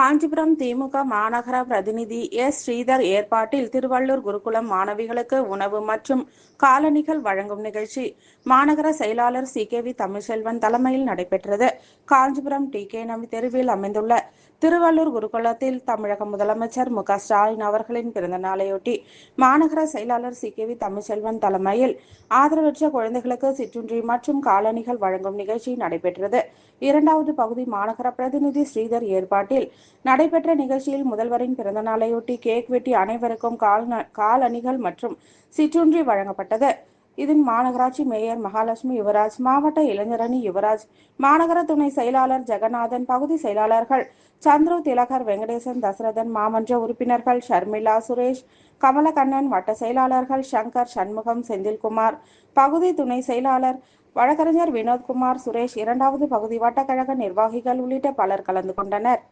காஞ்சிபுரம் திமுக மாநகர பிரதிநிதி எஸ். ஸ்ரீதர் ஏற்பாட்டில் திருவள்ளூர் குருகுலம் மாணவிகளுக்கு உணவு மற்றும் காலணிகள் வழங்கும் நிகழ்ச்சி மாநகர செயலாளர் சி.கே.வி. தமிழ்செல்வன் தலைமையில் நடைபெற்றது. காஞ்சிபுரம் டி.கே. நம்பி தெருவில் அமைந்துள்ள திருவள்ளூர் குருகுலத்தில் தமிழக முதலமைச்சர் மு.க. ஸ்டாலின் அவர்களின் பிறந்த நாளையொட்டி மாநகர செயலாளர் சி.கே.வி. தமிழ்செல்வன் தலைமையில் ஆதரவற்ற குழந்தைகளுக்கு சிற்றுண்டி மற்றும் காலணிகள் வழங்கும் நிகழ்ச்சி நடைபெற்றது. இரண்டாவது பகுதி மாநகர பிரதிநிதி ஸ்ரீதர் ஏற்பாட்டில் நடைபெற்ற நிகழ்ச்சியில் முதல்வரின் பிறந்த நாளையொட்டி கேக் வெட்டி அனைவருக்கும் காலணிகள் மற்றும் சிற்றுண்டி வழங்கப்பட்டது. இதில் மாநகராட்சி மேயர் மகாலட்சுமி யுவராஜ், மாவட்ட இளைஞரணி யுவராஜ், மாநகர துணை செயலாளர் ஜெகநாதன், பகுதி செயலாளர்கள் சந்துரு, திலகர், வெங்கடேசன், தசரதன், மாமன்ற உறுப்பினர்கள் ஷர்மிளா, சுரேஷ், கமலக்கண்ணன், வட்ட செயலாளர்கள் சங்கர், சண்முகம், செந்தில்குமார், பகுதி துணை செயலாளர் வழக்கறிஞர் வினோத்குமார், சுரேஷ், இரண்டாவது பகுதி வட்டக்கழக நிர்வாகிகள் உள்ளிட்ட பலர் கலந்து கொண்டனர்.